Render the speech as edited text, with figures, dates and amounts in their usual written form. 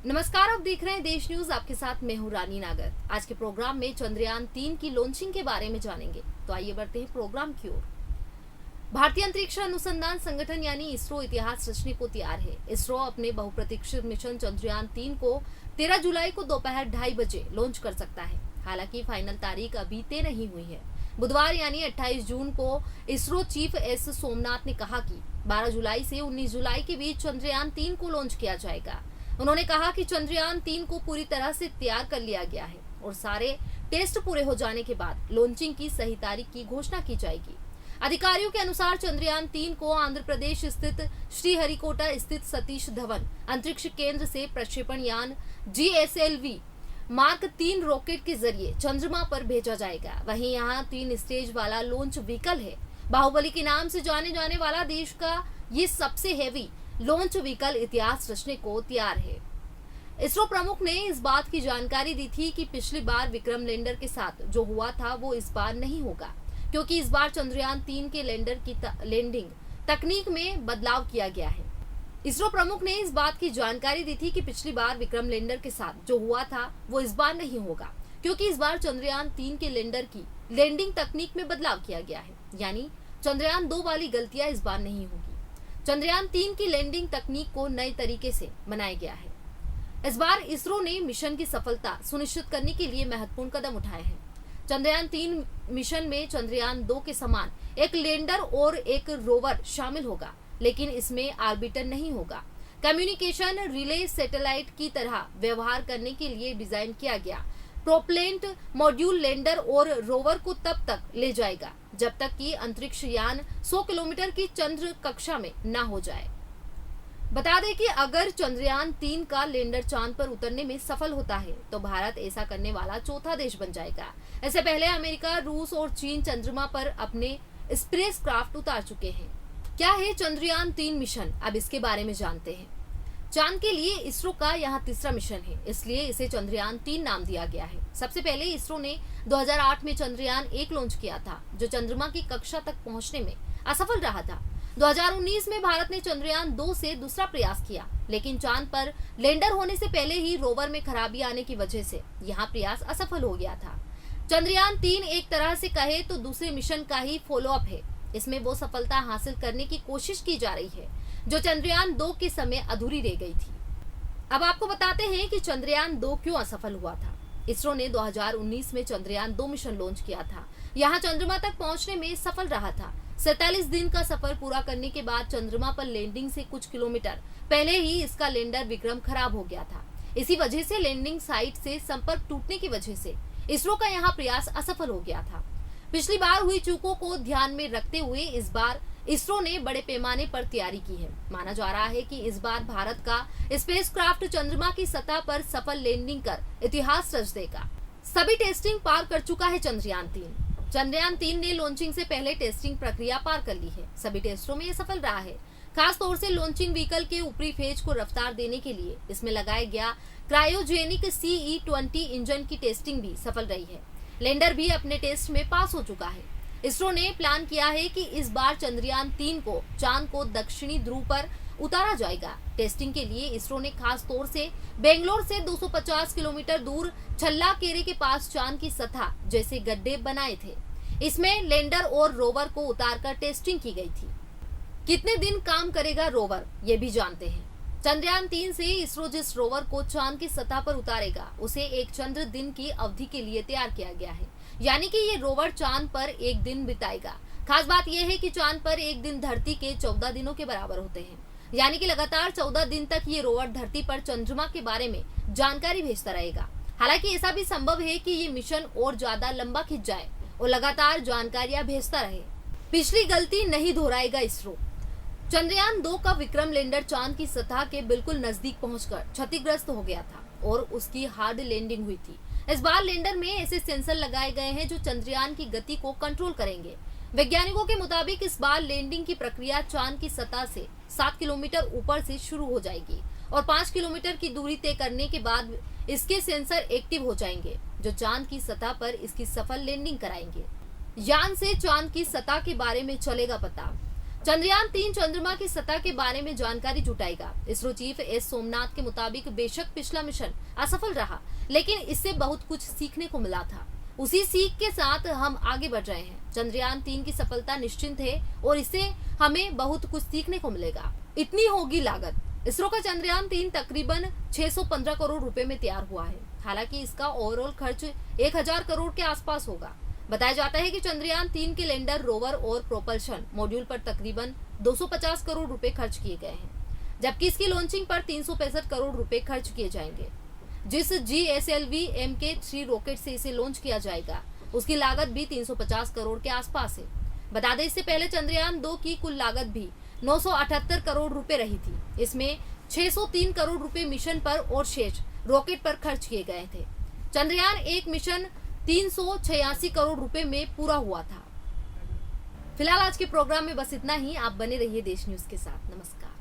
नमस्कार, आप देख रहे हैं देश न्यूज। आपके साथ मैं हूं रानी नागर। आज के प्रोग्राम में चंद्रयान 3 की लॉन्चिंग के बारे में जानेंगे। तो आइए बढ़ते हैं प्रोग्राम की ओर। भारतीय अंतरिक्ष अनुसंधान संगठन यानी इसरो इतिहास रचने को तैयार है। इसरो अपने बहुप्रतीक्षित मिशन चंद्रयान 3 को 13 जुलाई को दोपहर 2:30 बजे लॉन्च कर सकता है। हालांकि फाइनल तारीख अभी तय नहीं हुई है। बुधवार यानी 28 जून को इसरो चीफ एस सोमनाथ ने कहा कि 12 जुलाई से 19 जुलाई के बीच चंद्रयान 3 को लॉन्च किया जाएगा। उन्होंने कहा कि चंद्रयान 3 को पूरी तरह से तैयार कर लिया गया है और सारे टेस्ट पूरे हो जाने के बाद लॉन्चिंग की सही तारीख की घोषणा की जाएगी। अधिकारियों के अनुसार चंद्रयान 3 को आंध्र प्रदेश स्थित श्रीहरिकोटा स्थित सतीश धवन अंतरिक्ष केंद्र से प्रक्षेपण यान GSLV मार्क 3 रॉकेट के जरिए चंद्रमा पर भेजा जाएगा। वहीं यहाँ 3 स्टेज वाला लॉन्च व्हीकल है। बाहुबली के नाम से जाने जाने वाला देश का ये सबसे हेवी लॉन्च व्हीकल इतिहास रचने को तैयार है। इसरो प्रमुख ने इस बात की जानकारी दी थी कि पिछली बार विक्रम लैंडर के साथ जो हुआ था वो इस बार नहीं होगा, क्योंकि इस बार चंद्रयान 3 के लैंडर की लैंडिंग तकनीक में बदलाव किया गया है। इसरो प्रमुख ने इस बात की जानकारी दी थी कि पिछली बार विक्रम लैंडर के साथ जो हुआ था वो इस बार नहीं होगा, क्योंकि इस बार चंद्रयान 3 के लैंडर की लैंडिंग तकनीक में बदलाव किया गया है। यानी चंद्रयान 2 वाली गलतियां इस बार नहीं होगी। चंद्रयान 3 की लैंडिंग तकनीक को नए तरीके से बनाया गया है। इस बार इसरो ने मिशन की सफलता सुनिश्चित करने के लिए महत्वपूर्ण कदम उठाए हैं। चंद्रयान 3 मिशन में चंद्रयान 2 के समान एक लैंडर और एक रोवर शामिल होगा, लेकिन इसमें ऑर्बिटर नहीं होगा। कम्युनिकेशन रिले सैटेलाइट की तरह व्यवहार करने के लिए डिजाइन किया गया प्रोपेलेंट मॉड्यूल लैंडर और रोवर को तब तक ले जाएगा जब तक कि अंतरिक्ष यान 100 किलोमीटर की चंद्र कक्षा में न हो जाए। बता दें कि अगर चंद्रयान 3 का लैंडर चांद पर उतरने में सफल होता है तो भारत ऐसा करने वाला चौथा देश बन जाएगा। इससे पहले अमेरिका, रूस और चीन चंद्रमा पर अपने स्पेसक्राफ्ट उतार चुके हैं। क्या है चंद्रयान 3 मिशन, अब इसके बारे में जानते हैं। चांद के लिए इसरो का यहाँ तीसरा मिशन है, इसलिए इसे चंद्रयान 3 नाम दिया गया है। सबसे पहले इसरो ने 2008 में चंद्रयान 1 लॉन्च किया था, जो चंद्रमा की कक्षा तक पहुंचने में असफल रहा था। 2019 में भारत ने चंद्रयान 2 से दूसरा प्रयास किया, लेकिन चांद पर लैंडर होने से पहले ही रोवर में खराबी आने की वजह से यहाँ प्रयास असफल हो गया था। चंद्रयान 3 एक तरह से कहे तो दूसरे मिशन का ही फॉलोअप है। इसमें वो सफलता हासिल करने की कोशिश की जा रही है जो चंद्रयान 2 के समय अधूरी रह गई थी। अब आपको बताते हैं कि चंद्रयान 2 क्यों असफल हुआ था। इसरो ने 2019 में चंद्रयान 2 मिशन लॉन्च किया था। यहाँ चंद्रमा तक पहुंचने में सफल रहा था। 47 दिन का सफर पूरा करने के बाद चंद्रमा पर लैंडिंग से कुछ किलोमीटर पहले ही इसका लैंडर विक्रम खराब हो गया था। इसी वजह से लैंडिंग साइट से संपर्क टूटने की वजह से इसरो का यहाँ प्रयास असफल हो गया था। पिछली बार हुई चूकों को ध्यान में रखते हुए इस बार इसरो ने बड़े पैमाने पर तैयारी की है। माना जा रहा है कि इस बार भारत का स्पेसक्राफ्ट चंद्रमा की सतह पर सफल लैंडिंग कर इतिहास रच देगा। सभी टेस्टिंग पार कर चुका है चंद्रयान 3। चंद्रयान 3 ने लॉन्चिंग से पहले टेस्टिंग प्रक्रिया पार कर ली है। सभी टेस्टों में ये सफल रहा है। खास तौर से लॉन्चिंग व्हीकल के ऊपरी फेज को रफ्तार देने के लिए इसमें लगाया गया क्रायोजेनिक CE-20 इंजन की टेस्टिंग भी सफल रही है। लैंडर भी अपने टेस्ट में पास हो चुका है। इसरो ने प्लान किया है कि इस बार चंद्रयान 3 को चांद को दक्षिणी ध्रुव पर उतारा जाएगा। टेस्टिंग के लिए इसरो ने खास तौर से बेंगलोर से 250 किलोमीटर दूर छल्लाकेरे के पास चांद की सतह जैसे गड्ढे बनाए थे। इसमें लैंडर और रोवर को उतारकर टेस्टिंग की गई थी। कितने दिन काम करेगा रोवर, ये भी जानते हैं। चंद्रयान 3 से इसरो जिस रोवर को चांद की सतह पर उतारेगा उसे एक चंद्र दिन की अवधि के लिए तैयार किया गया है। यानी कि ये रोवर चांद पर एक दिन बिताएगा। खास बात यह है कि चांद पर एक दिन धरती के 14 दिनों के बराबर होते हैं। यानी कि लगातार 14 दिन तक ये रोवर धरती पर चंद्रमा के बारे में जानकारी भेजता रहेगा। हालांकि ऐसा भी संभव है कि ये मिशन और ज्यादा लंबा खिंच जाए और लगातार जानकारियां भेजता रहे। पिछली गलती नहीं दोहराएगा इसरो। चंद्रयान 2 का विक्रम लैंडर चांद की सतह के बिल्कुल नजदीक पहुंचकर क्षतिग्रस्त हो गया था और उसकी हार्ड लैंडिंग हुई थी। इस बार लैंडर में ऐसे सेंसर लगाए गए हैं जो चंद्रयान की गति को कंट्रोल करेंगे। वैज्ञानिकों के मुताबिक इस बार लैंडिंग की प्रक्रिया चांद की सतह से 7 किलोमीटर ऊपर से शुरू हो जाएगी और 5 किलोमीटर की दूरी तय करने के बाद इसके सेंसर एक्टिव हो जाएंगे जो चांद की सतह पर इसकी सफल लैंडिंग कराएंगे। यान से चांद की सतह के बारे में चलेगा पता। चंद्रयान-3 चंद्रमा की सतह के बारे में जानकारी जुटाएगा। इसरो चीफ एस सोमनाथ के मुताबिक बेशक पिछला मिशन असफल रहा, लेकिन इससे बहुत कुछ सीखने को मिला था। उसी सीख के साथ हम आगे बढ़ रहे हैं। चंद्रयान-3 की सफलता निश्चित है और इससे हमें बहुत कुछ सीखने को मिलेगा। इतनी होगी लागत। इसरो का चंद्रयान-3 तकरीबन 615 करोड़ रुपए में तैयार हुआ है। हालांकि इसका ओवरऑल खर्च 1000 करोड़ के आसपास होगा। बताया जाता है कि चंद्रयान-3 के लैंडर, रोवर और प्रोपल्शन मॉड्यूल पर तकरीबन 250 करोड़ रुपए खर्च किए गए हैं, जबकि इसकी लॉन्चिंग पर 365 करोड़ रुपए खर्च किए जाएंगे। जिस GSLV Mk3 रॉकेट से इसे लॉन्च किया जाएगा, उसकी लागत भी 350 करोड़ के आसपास है। बता दें, इससे पहले चंद्रयान-2 की कुल लागत भी 978 करोड़ रुपए रही थी। इसमें 603 करोड़ रुपए मिशन पर और शेष रॉकेट पर खर्च किए गए थे। चंद्रयान-1 मिशन 386 करोड़ रुपए में पूरा हुआ था। फिलहाल आज के प्रोग्राम में बस इतना ही। आप बने रहिए देश न्यूज के साथ। नमस्कार।